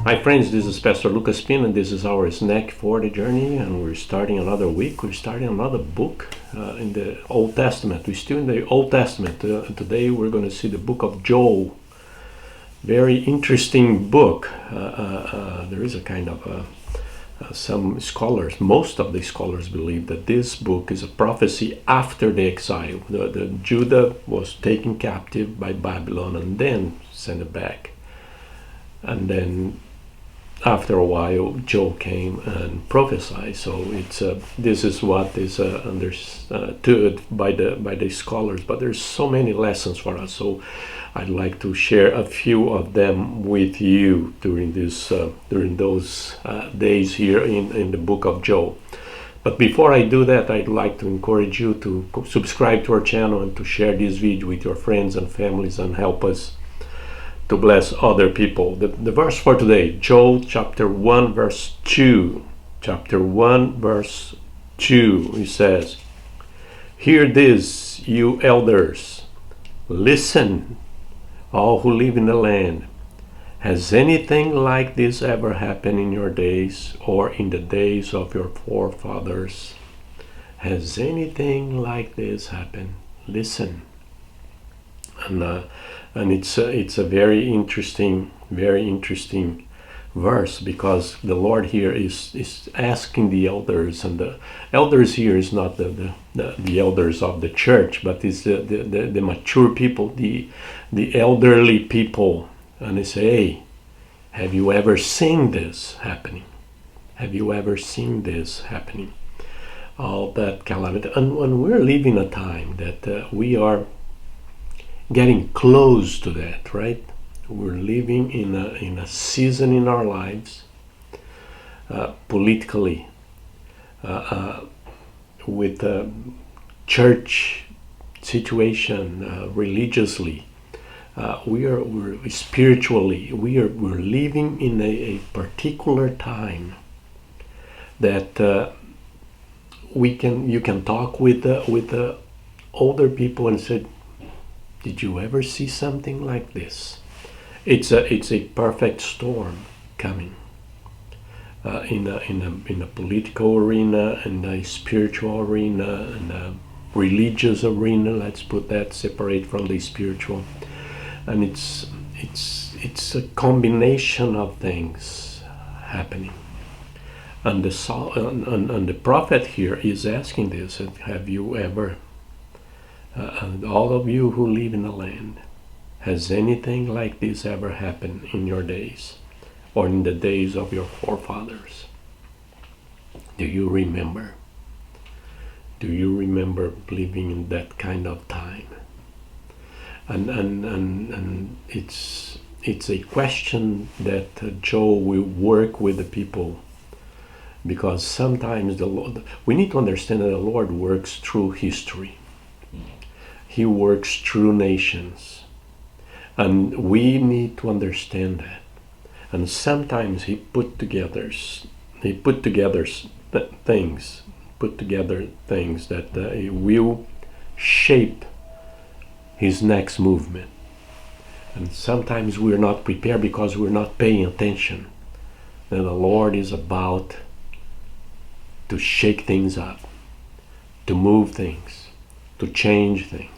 Hi friends, this is Pastor Lucas Pin and this is our snack for the journey, and we're starting another week. We're starting another book in the Old Testament. We're still in the Old Testament. Today we're going to see the book of Joel. Very interesting book. There is a kind of some scholars, most of the scholars believe that this book is a prophecy after the exile. The Judah was taken captive by Babylon and then sent it back. And then after a while, Joel came and prophesied. So it's this is what is understood by the scholars. But there's so many lessons for us. So I'd like to share a few of them with you during those days here in the book of Joel. But before I do that, I'd like to encourage you to subscribe to our channel and to share this video with your friends and families and help us to bless other people. The verse for today, Joel chapter 1 verse 2. Chapter 1 verse 2, it says, "Hear this, you elders. Listen, all who live in the land. Has anything like this ever happened in your days or in the days of your forefathers? Has anything like this happened? Listen." And it's a very interesting verse, because the Lord here is asking the elders, and the elders here is not the elders of the church, but is the mature people, the elderly people, and they say, "Hey, have you ever seen this happening? Have you ever seen this happening? All that calamity." And we're living a time that we are getting close to that, right? We're living in a season in our lives, politically, with a church situation, religiously. We're spiritually. We're living in a particular time that you can talk with the older people and say, "Did you ever see something like this?" It's a perfect storm coming in a political arena, in a spiritual arena, in a religious arena. Let's put that separate from the spiritual. And it's a combination of things happening. And the prophet here is asking this: have you ever? And all of you who live in the land, has anything like this ever happened in your days or in the days of your forefathers? Do you remember? Do you remember living in that kind of time? And it's a question that Joel will work with the people, because sometimes we need to understand that the Lord works through history. He works through nations, and we need to understand that. And sometimes he put together things that will shape his next movement. And sometimes we're not prepared because we're not paying attention that the Lord is about to shake things up, to move things, to change things.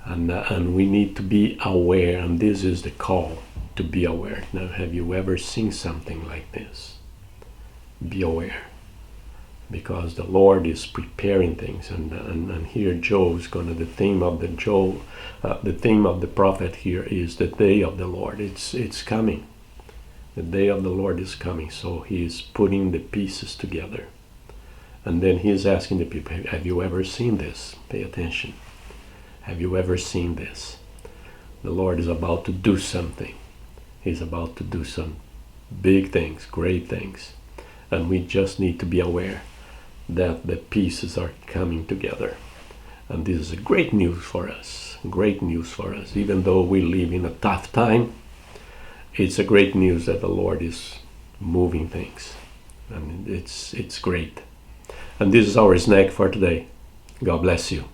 And we need to be aware, and this is the call, to be aware. Now, have you ever seen something like this? Be aware, because the Lord is preparing things. And here Joel's the theme of the theme of the prophet here is the day of the Lord. It's coming. The day of the Lord is coming. So he is putting the pieces together. And then he is asking the people, have you ever seen this? Pay attention. Have you ever seen this? The Lord is about to do something. He's about to do some big things, great things. And we just need to be aware that the pieces are coming together. And this is great news for us. Great news for us. Even though we live in a tough time, it's a great news that the Lord is moving things. And it's great. And this is our snack for today. God bless you.